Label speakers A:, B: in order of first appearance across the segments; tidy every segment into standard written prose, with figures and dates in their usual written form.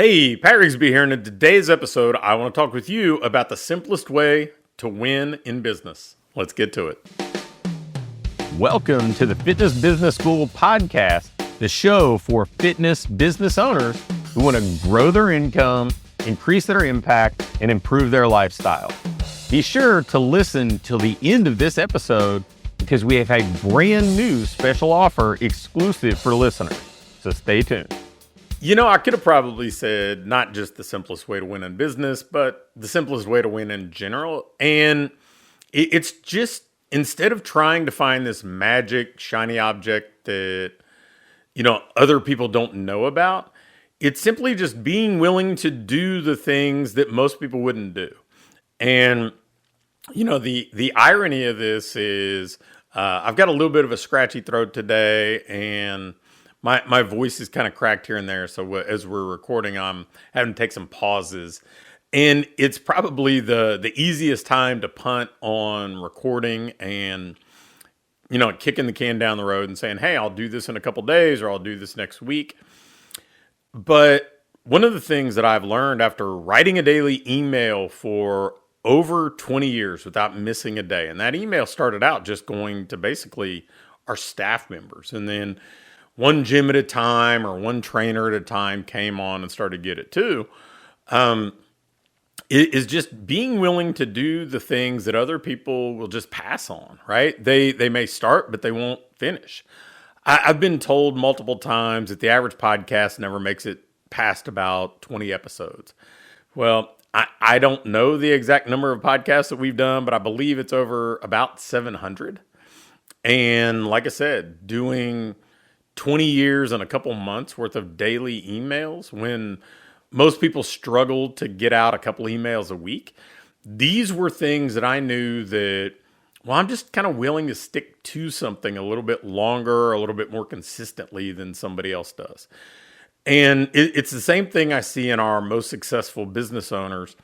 A: Hey, Pat Rigsby here, and in today's episode, I want to talk with you about the simplest way to win in business. Let's get to it.
B: Welcome to the Fitness Business School podcast, the show for fitness business owners who want to grow their income, increase their impact, and improve their lifestyle. Be sure to listen till the end of this episode because we have a brand new special offer exclusive for listeners. So stay tuned.
A: You know, I could have probably said not just the simplest way to win in business, but the simplest way to win in general. And it's just, instead of trying to find this magic, shiny object that, other people don't know about, it's simply just being willing to do the things that most people wouldn't do. And, the irony of this is I've got a little bit of a scratchy throat today, and my voice is kind of cracked here and there. So as we're recording, I'm having to take some pauses. And it's probably the easiest time to punt on recording and, kicking the can down the road and saying, hey, I'll do this in a couple days or I'll do this next week. But one of the things that I've learned after writing a daily email for over 20 years without missing a day, and that email started out just going to basically our staff members, and then one gym at a time or one trainer at a time came on and started to get it too. It is just being willing to do the things that other people will just pass on, right? They may start, but they won't finish. I've been told multiple times that the average podcast never makes it past about 20 episodes. Well, I don't know the exact number of podcasts that we've done, but I believe it's over about 700. And like I said, doing 20 years and a couple months worth of daily emails when most people struggle to get out a couple emails a week. These were things that I knew that, I'm just kind of willing to stick to something a little bit longer, a little bit more consistently than somebody else does. And it's the same thing I see in our most successful business owners.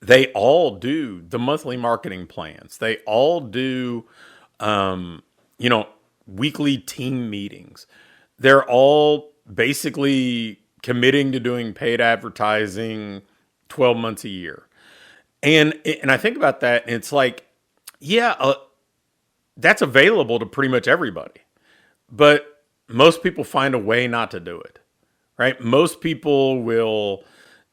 A: They all do the monthly marketing plans. They all do, weekly team meetings. They're all basically committing to doing paid advertising 12 months a year. And I think about that, and it's like, that's available to pretty much everybody. But most people find a way not to do it, right? Most people will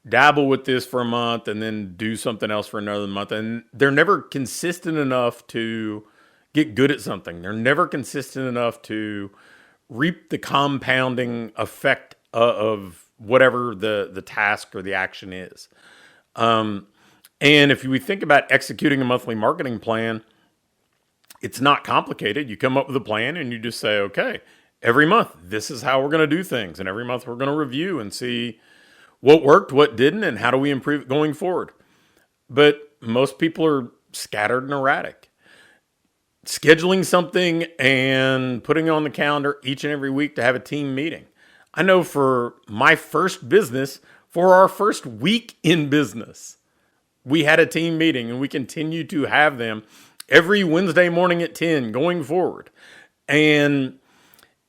A: dabble with this for a month and then do something else for another month. And they're never consistent enough to get good at something. They're never consistent enough to reap the compounding effect of whatever the task or the action is. And if we think about executing a monthly marketing plan, it's not complicated. You come up with a plan and you just say, okay, every month, this is how we're going to do things. And every month we're going to review and see what worked, what didn't, and how do we improve it going forward. But most people are scattered and erratic. Scheduling something and putting it on the calendar each and every week to have a team meeting. I know for my first business, for our first week in business, we had a team meeting, and we continue to have them every Wednesday morning at 10 going forward. And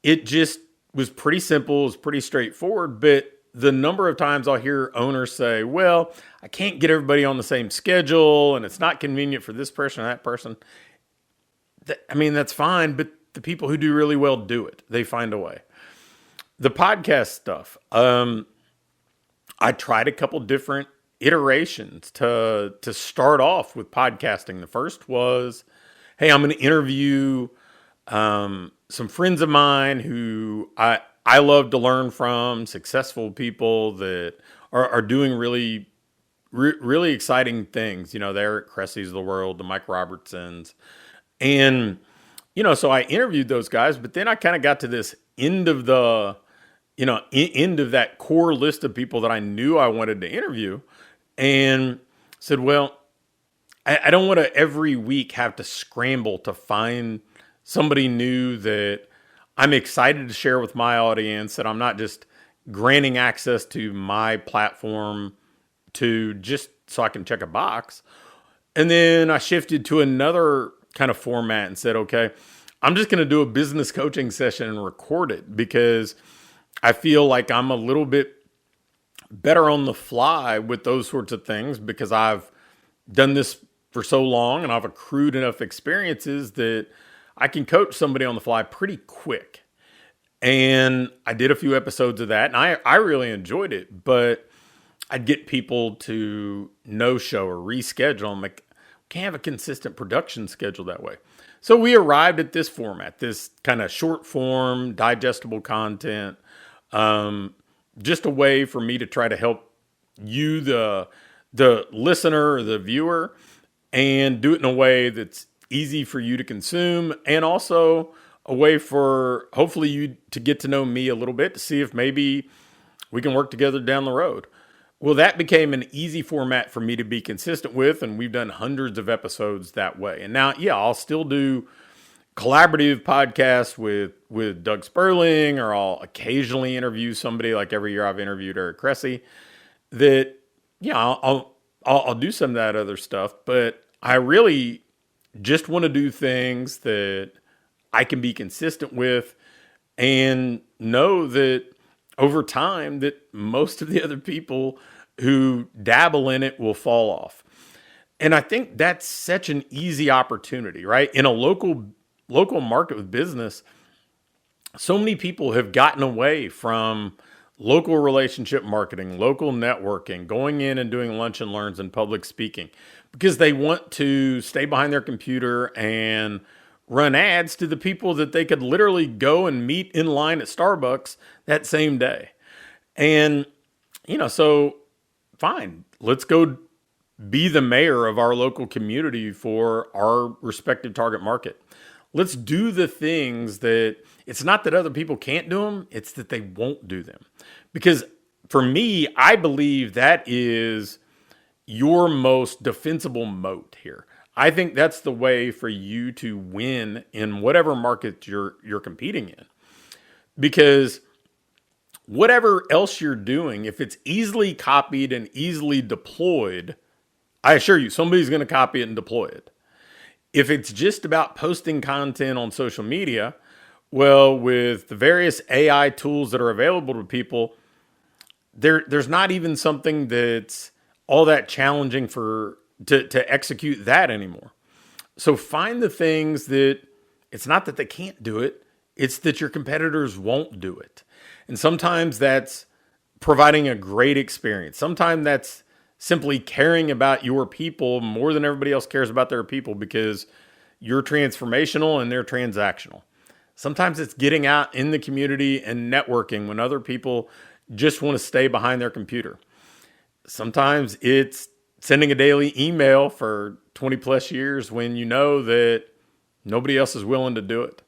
A: it just was pretty simple. It was pretty straightforward. But the number of times I'll hear owners say, well, I can't get everybody on the same schedule, and it's not convenient for this person or that person. That's fine, but the people who do really well do it. They find a way. The podcast stuff, I tried a couple different iterations to start off with podcasting. The first was, hey, I'm going to interview some friends of mine who I love to learn from, successful people that are doing really, really exciting things. The Eric Cresseys of the world, the Mike Robertsons. And, so I interviewed those guys, but then I kind of got to this end of end of that core list of people that I knew I wanted to interview, and said, well, I don't want to every week have to scramble to find somebody new that I'm excited to share with my audience, that I'm not just granting access to my platform to just so I can check a box. And then I shifted to another kind of format and said, okay, I'm just going to do a business coaching session and record it because I feel like I'm a little bit better on the fly with those sorts of things because I've done this for so long and I've accrued enough experiences that I can coach somebody on the fly pretty quick. And I did a few episodes of that and I really enjoyed it, but I'd get people to no show or reschedule. I'm like, can't have a consistent production schedule that way. So we arrived at this format, this kind of short form, digestible content, just a way for me to try to help you, the listener or the viewer, and do it in a way that's easy for you to consume, and also a way for hopefully you to get to know me a little bit to see if maybe we can work together down the road. Well, that became an easy format for me to be consistent with, and we've done hundreds of episodes that way. And now, yeah, I'll still do collaborative podcasts with Doug Sperling, or I'll occasionally interview somebody. Like every year I've interviewed Eric Cressy. That, yeah, I'll do some of that other stuff, but I really just want to do things that I can be consistent with and know that over time that most of the other people who dabble in it will fall off. And I think that's such an easy opportunity, right? In a local market with business, so many people have gotten away from local relationship marketing, local networking, going in and doing lunch and learns and public speaking because they want to stay behind their computer and run ads to the people that they could literally go and meet in line at Starbucks that same day. And, so fine, let's go be the mayor of our local community for our respective target market. Let's do the things that it's not that other people can't do them, it's that they won't do them. Because for me, I believe that is your most defensible moat here. I think that's the way for you to win in whatever market you're competing in. Because whatever else you're doing, if it's easily copied and easily deployed, I assure you, somebody's going to copy it and deploy it. If it's just about posting content on social media, well, with the various AI tools that are available to people, there's not even something that's all that challenging to execute that anymore. So find the things that it's not that they can't do it, it's that your competitors won't do it. And sometimes that's providing a great experience. Sometimes that's simply caring about your people more than everybody else cares about their people because you're transformational and they're transactional. Sometimes it's getting out in the community and networking when other people just want to stay behind their computer. Sometimes it's sending a daily email for 20 plus years when you know that nobody else is willing to do it.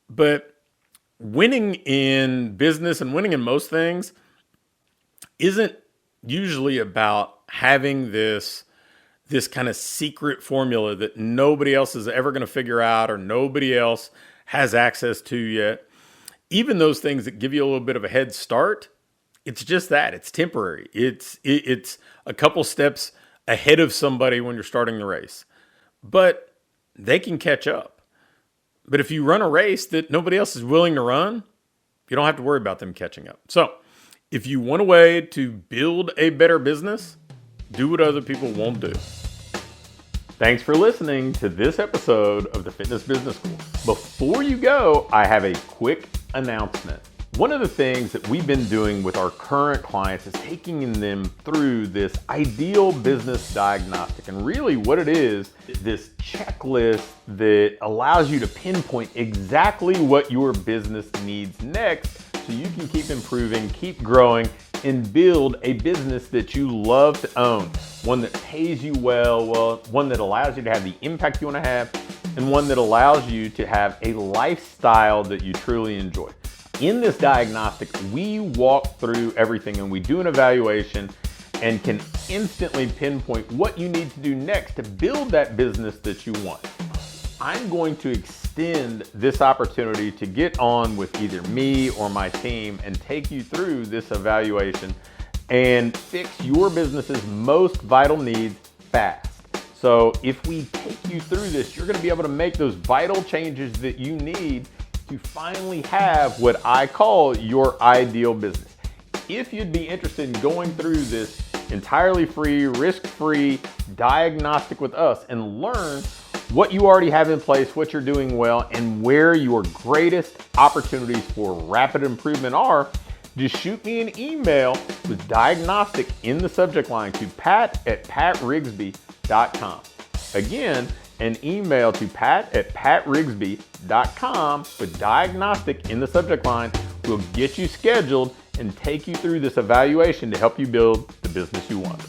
A: But winning in business and winning in most things isn't usually about having this kind of secret formula that nobody else is ever going to figure out or nobody else has access to yet. Even those things that give you a little bit of a head start, it's just that. It's temporary. It's a couple steps ahead of somebody when you're starting the race. But they can catch up. But if you run a race that nobody else is willing to run, you don't have to worry about them catching up. So if you want a way to build a better business, do what other people won't do. Thanks for listening to this episode of the Fitness Business School. Before you go, I have a quick announcement. One of the things that we've been doing with our current clients is taking them through this ideal business diagnostic. And really what it is this checklist that allows you to pinpoint exactly what your business needs next so you can keep improving, keep growing, and build a business that you love to own. One that pays you well, one that allows you to have the impact you want to have, and one that allows you to have a lifestyle that you truly enjoy. In this diagnostic, we walk through everything and we do an evaluation and can instantly pinpoint what you need to do next to build that business that you want. I'm going to extend this opportunity to get on with either me or my team and take you through this evaluation and fix your business's most vital needs fast. So if we take you through this, you're going to be able to make those vital changes that you need to finally have what I call your ideal business. if you'd be interested in going through this entirely free, risk-free diagnostic with us and learn what you already have in place, what you're doing well, and where your greatest opportunities for rapid improvement are, just shoot me an email with diagnostic in the subject line to pat@patrigsby.com. Again, an email to pat@patrigsby.com with diagnostic in the subject line will get you scheduled and take you through this evaluation to help you build the business you want.